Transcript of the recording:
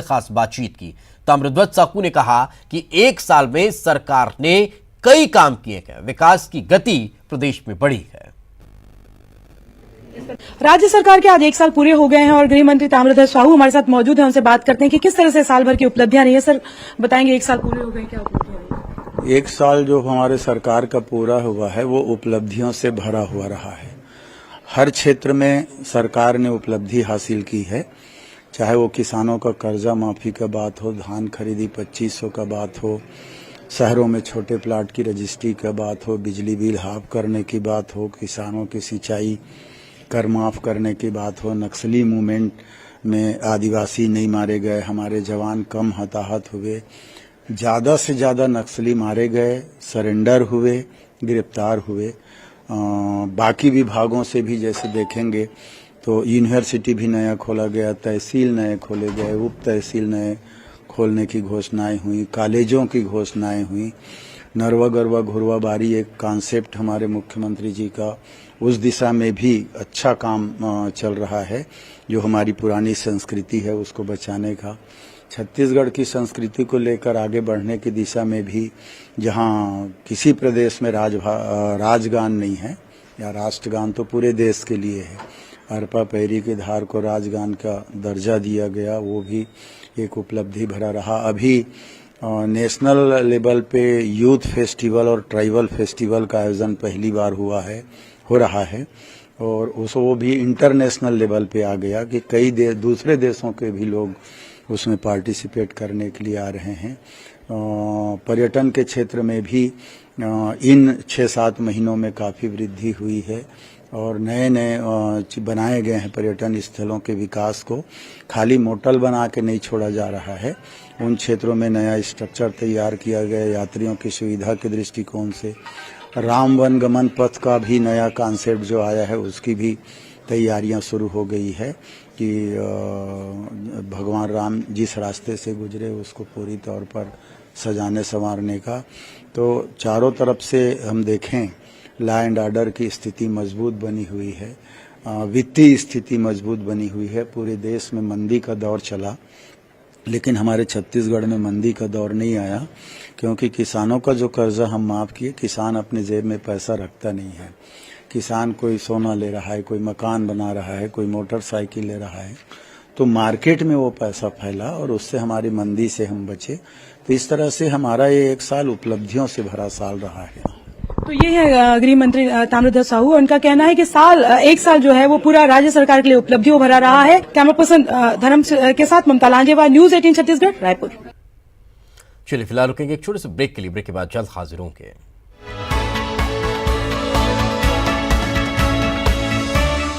खास बातचीत की। ताम्रध्वज साहू ने कहा कि 1 साल में सरकार ने कई काम किए हैं, विकास की गति प्रदेश में बढ़ी है। राज्य सरकार के आज 1 साल पूरे हो गए हैं और गृह मंत्री ताम्रध्वज साहू हमारे साथ मौजूद हैं। उनसे बात करते हैं कि किस तरह से साल भर की उपलब्धियां रही है। सर बताएंगे, 1 साल पूरे हो गए, क्या उपलब्धियां रही? 1 साल जो हमारे सरकार का पूरा हुआ है वो उपलब्धियों से भरा हुआ रहा है। हर क्षेत्र में सरकार ने उपलब्धि हासिल की है, चाहे वो किसानों का कर्जा माफी का बात हो, धान खरीदी 2500 का बात हो, शहरों में छोटे प्लाट की रजिस्ट्री का बात हो, बिजली बिल हाफ करने की बात हो, किसानों की सिंचाई कर माफ करने की बात हो, नक्सली मूवमेंट में आदिवासी नहीं मारे गए, हमारे जवान कम हताहत हुए, ज्यादा से ज्यादा नक्सली मारे गए, सरेंडर हुए, गिरफ्तार हुए। बाकी विभागों से भी जैसे देखेंगे तो यूनिवर्सिटी भी नया खोला गया, तहसील नए खोले गए, उप तहसील नए खोलने की घोषणाएं हुई, कॉलेजों की घोषणाएं हुई। नरवा गरवा घुरवा बारी एक कॉन्सेप्ट हमारे मुख्यमंत्री जी का, उस दिशा में भी अच्छा काम चल रहा है। जो हमारी पुरानी संस्कृति है उसको बचाने का, छत्तीसगढ़ की संस्कृति को लेकर आगे बढ़ने की दिशा में भी, जहां किसी प्रदेश में राजगान नहीं है या राष्ट्रगान तो पूरे देश के लिए है, अरपा पैरी के धार को राजगान का दर्जा दिया गया, वो भी एक उपलब्धि भरा रहा। अभी नेशनल लेवल पे यूथ फेस्टिवल और ट्राइबल फेस्टिवल का आयोजन पहली बार हो रहा है और वो भी इंटरनेशनल लेवल पे आ गया कि कई दूसरे देशों के भी लोग उसमें पार्टिसिपेट करने के लिए आ रहे हैं। पर्यटन के क्षेत्र में भी इन 6-7 महीनों में काफ़ी वृद्धि हुई है और नए बनाए गए हैं पर्यटन स्थलों के विकास को। खाली मोटल बना के नहीं छोड़ा जा रहा है, उन क्षेत्रों में नया स्ट्रक्चर तैयार किया गया यात्रियों की सुविधा के दृष्टिकोण से। राम वन गमन पथ का भी नया कॉन्सेप्ट जो आया है उसकी भी तैयारियां शुरू हो गई है कि भगवान राम जिस रास्ते से गुजरे उसको पूरी तौर पर सजाने संवारने का। तो चारों तरफ से हम देखें लॉ एंड ऑर्डर की स्थिति मजबूत बनी हुई है, वित्तीय स्थिति मजबूत बनी हुई है। पूरे देश में मंदी का दौर चला, लेकिन हमारे छत्तीसगढ़ में मंदी का दौर नहीं आया, क्योंकि किसानों का जो कर्जा हम माफ किए, किसान अपने जेब में पैसा रखता नहीं है। किसान कोई सोना ले रहा है, कोई मकान बना रहा है, कोई मोटरसाइकिल ले रहा है, तो मार्केट में वो पैसा फैला और उससे हमारी मंदी से हम बचे। तो इस तरह से हमारा ये 1 साल उपलब्धियों से भरा साल रहा है। तो ये है गृह मंत्री ताम्रध्वज साहू। उनका कहना है कि 1 साल जो है वो पूरा राज्य सरकार के लिए उपलब्धियों भरा रहा है। कैमरा पर्सन धर्म के साथ ममता लांजेवा, न्यूज़ 18 छत्तीसगढ़, रायपुर। चलिए फिलहाल रुकेंगे एक छोटे से ब्रेक के लिए, ब्रेक के बाद जल्द हाजिर होंगे।